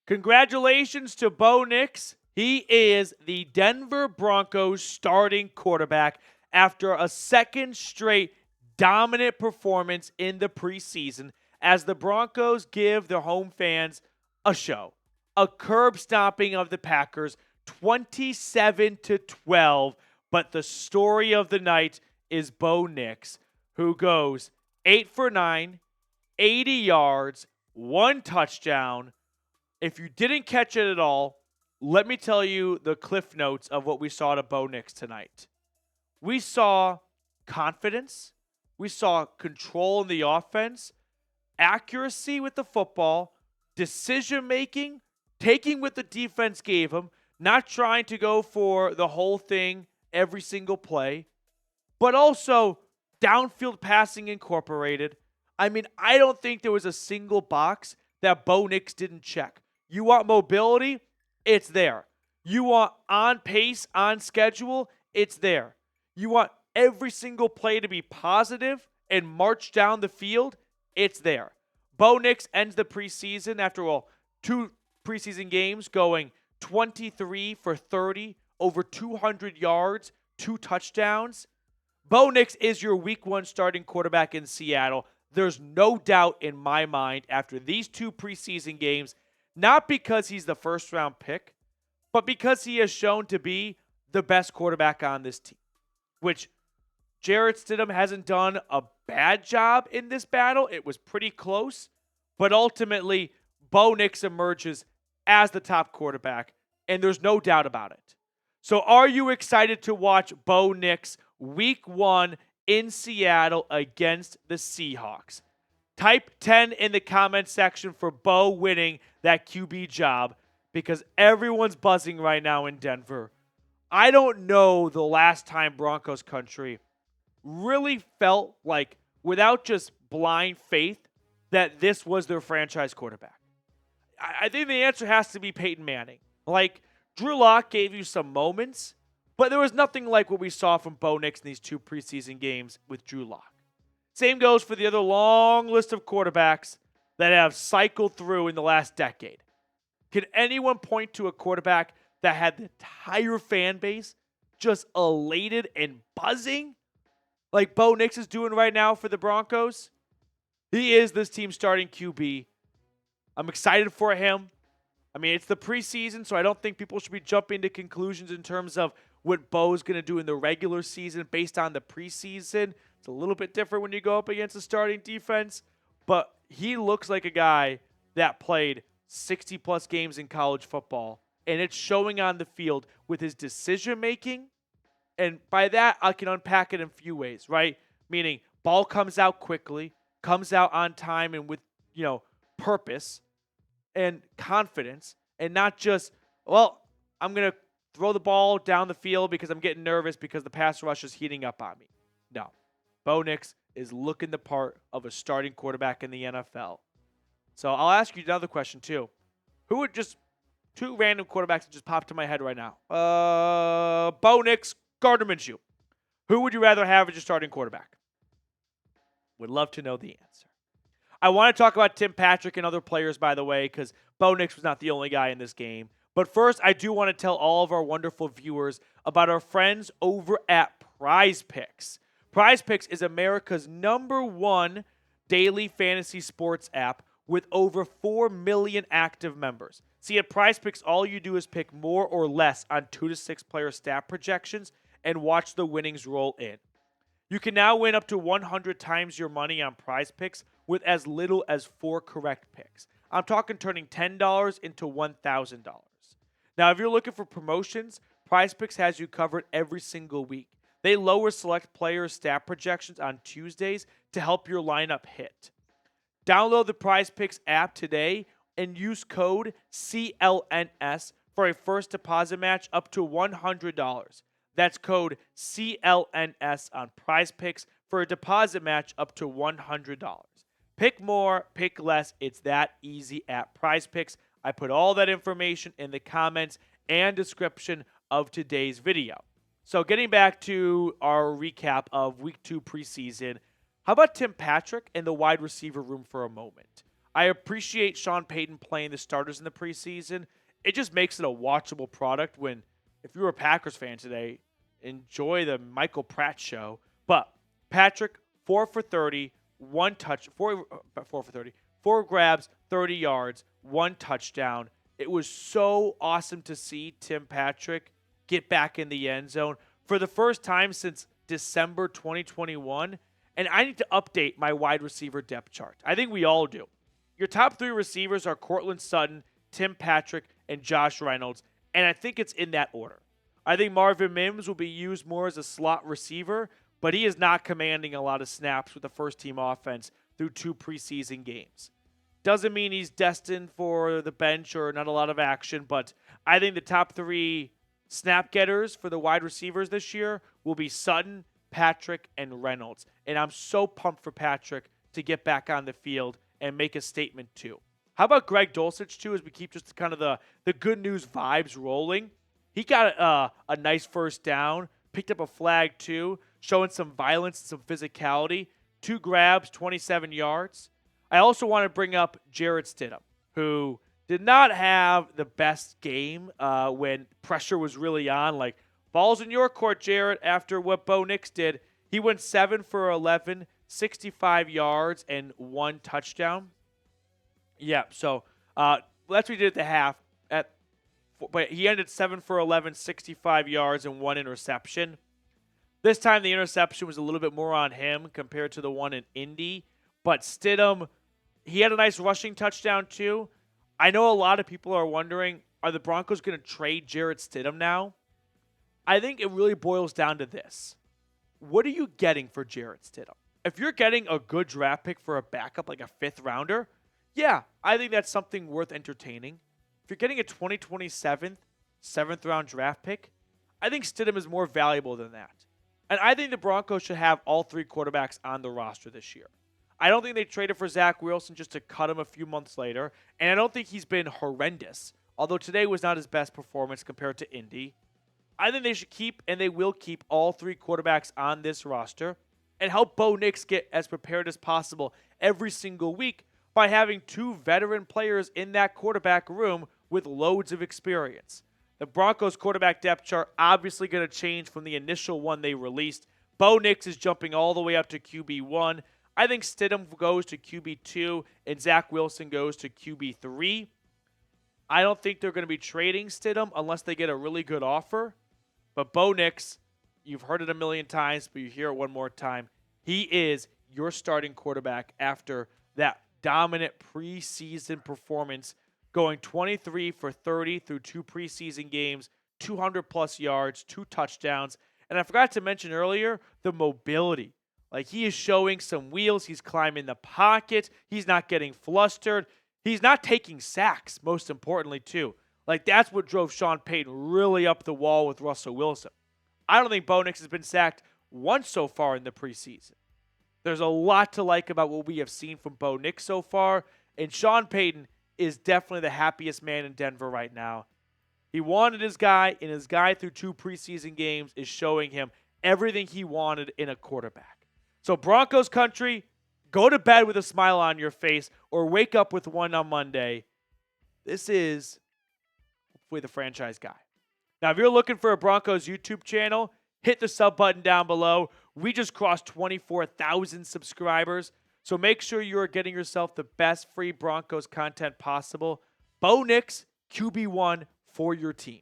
Congratulations to Bo Nix. He is the Denver Broncos starting quarterback after a second straight dominant performance in the preseason as the Broncos give their home fans a show. A curb stomping of the Packers, 27-12. But the story of the night is Bo Nix, who goes 8 for 9, 80 yards, 1 touchdown. If you didn't catch it at all, let me tell you the cliff notes of what we saw to Bo Nix tonight. We saw confidence. We saw control in the offense, accuracy with the football, decision-making, taking what the defense gave him, not trying to go for the whole thing every single play, but also downfield passing incorporated. I mean, I don't think there was a single box that Bo Nix didn't check. You want mobility? It's there. You want on pace, on schedule? It's there. You want every single play to be positive and march down the field? It's there. Bo Nix ends the preseason after 2 preseason games going 23 for 30, over 200 yards, 2 touchdowns. Bo Nix is your week 1 starting quarterback in Seattle. There's no doubt in my mind after these 2 preseason games, not because he's the first-round pick, but because he has shown to be the best quarterback on this team, which Jarrett Stidham hasn't done a bad job in this battle. It was pretty close, but ultimately, Bo Nix emerges as the top quarterback, and there's no doubt about it. So are you excited to watch Bo Nix week 1 in Seattle against the Seahawks? Type 10 in the comment section for Bo winning that QB job because everyone's buzzing right now in Denver. I don't know the last time Broncos country really felt like, without just blind faith, that this was their franchise quarterback. I think the answer has to be Peyton Manning. Like, Drew Lock gave you some moments, but there was nothing like what we saw from Bo Nix in these 2 preseason games with Drew Lock. Same goes for the other long list of quarterbacks that have cycled through in the last decade. Can anyone point to a quarterback that had the entire fan base just elated and buzzing like Bo Nix is doing right now for the Broncos? He is this team's starting QB. I'm excited for him. I mean, it's the preseason, so I don't think people should be jumping to conclusions in terms of what Bo's going to do in the regular season based on the preseason. It's a little bit different when you go up against a starting defense, but he looks like a guy that played 60-plus games in college football, and it's showing on the field with his decision-making. And by that, I can unpack it in a few ways, right? Meaning, ball comes out quickly, comes out on time and with, purpose and confidence, and not just, I'm going to throw the ball down the field because I'm getting nervous because the pass rush is heating up on me. No. Bo Nix is looking the part of a starting quarterback in the NFL. So I'll ask you another question, too. Who would just, 2 random quarterbacks that just popped to my head right now. Bo Nix, Gardner Minshew. Who would you rather have as your starting quarterback? Would love to know the answer. I want to talk about Tim Patrick and other players, by the way, because Bo Nix was not the only guy in this game. But first, I do want to tell all of our wonderful viewers about our friends over at Prize Picks. Prize Picks is America's #1 daily fantasy sports app with over 4 million active members. See, at Prize Picks, all you do is pick more or less on 2 to 6 player stat projections and watch the winnings roll in. You can now win up to 100 times your money on Prize Picks with as little as 4 correct picks. I'm talking turning $10 into $1,000. Now, if you're looking for promotions, Prize Picks has you covered every single week. They lower select players' stat projections on Tuesdays to help your lineup hit. Download the Prize Picks app today and use code CLNS for a first deposit match up to $100. That's code CLNS on Prize Picks for a deposit match up to $100. Pick more, pick less. It's that easy at Prize Picks. I put all that information in the comments and description of today's video. So getting back to our recap of Week 2 preseason, how about Tim Patrick and the wide receiver room for a moment? I appreciate Sean Payton playing the starters in the preseason. It just makes it a watchable product when, if you're a Packers fan today, enjoy the Michael Pratt show. But Patrick, 4 for 30, four for 30, 4 grabs, 30 yards, 1 touchdown. It was so awesome to see Tim Patrick get back in the end zone for the first time since December 2021. And I need to update my wide receiver depth chart. I think we all do. Your top 3 receivers are Courtland Sutton, Tim Patrick, and Josh Reynolds, and I think it's in that order. I think Marvin Mims will be used more as a slot receiver, but he is not commanding a lot of snaps with the first-team offense through 2 preseason games. Doesn't mean he's destined for the bench or not a lot of action, but I think the top 3 snap getters for the wide receivers this year will be Sutton, Patrick, and Reynolds. And I'm so pumped for Patrick to get back on the field and make a statement too. How about Greg Dulcich too, as we keep just kind of the good news vibes rolling? He got a nice first down, picked up a flag too, showing some violence and some physicality. 2 grabs, 27 yards. I also want to bring up Jarrett Stidham, who did not have the best game when pressure was really on. Like, ball's in your court, Jarrett, after what Bo Nix did. He went 7 for 11, 65 yards, and 1 touchdown. Yeah, so that's what he did at the half. But he ended 7 for 11, 65 yards, and 1 interception. This time the interception was a little bit more on him compared to the one in Indy. But Stidham, he had a nice rushing touchdown too. I know a lot of people are wondering, are the Broncos going to trade Jarrett Stidham now? I think it really boils down to this. What are you getting for Jarrett Stidham? If you're getting a good draft pick for a backup, like a 5th rounder, yeah, I think that's something worth entertaining. If you're getting a 2027 7th round draft pick, I think Stidham is more valuable than that. And I think the Broncos should have all 3 quarterbacks on the roster this year. I don't think they traded for Zach Wilson just to cut him a few months later, and I don't think he's been horrendous, although today was not his best performance compared to Indy. I think they should keep, and they will keep, all 3 quarterbacks on this roster and help Bo Nix get as prepared as possible every single week by having 2 veteran players in that quarterback room with loads of experience. The Broncos quarterback depth chart obviously going to change from the initial one they released. Bo Nix is jumping all the way up to QB1. I think Stidham goes to QB2 and Zach Wilson goes to QB3. I don't think they're going to be trading Stidham unless they get a really good offer. But Bo Nix, you've heard it a million times, but you hear it one more time. He is your starting quarterback after that dominant preseason performance, going 23 for 30 through 2 preseason games, 200-plus yards, 2 touchdowns. And I forgot to mention earlier, the mobility. Like, he is showing some wheels. He's climbing the pocket. He's not getting flustered. He's not taking sacks, most importantly, too. Like, that's what drove Sean Payton really up the wall with Russell Wilson. I don't think Bo Nix has been sacked once so far in the preseason. There's a lot to like about what we have seen from Bo Nix so far, and Sean Payton is definitely the happiest man in Denver right now. He wanted his guy, and his guy through 2 preseason games is showing him everything he wanted in a quarterback. So Broncos country, go to bed with a smile on your face or wake up with one on Monday. This is hopefully the franchise guy. Now, if you're looking for a Broncos YouTube channel, hit the sub button down below. We just crossed 24,000 subscribers, so make sure you are getting yourself the best free Broncos content possible. Bo Nix, QB1 for your team.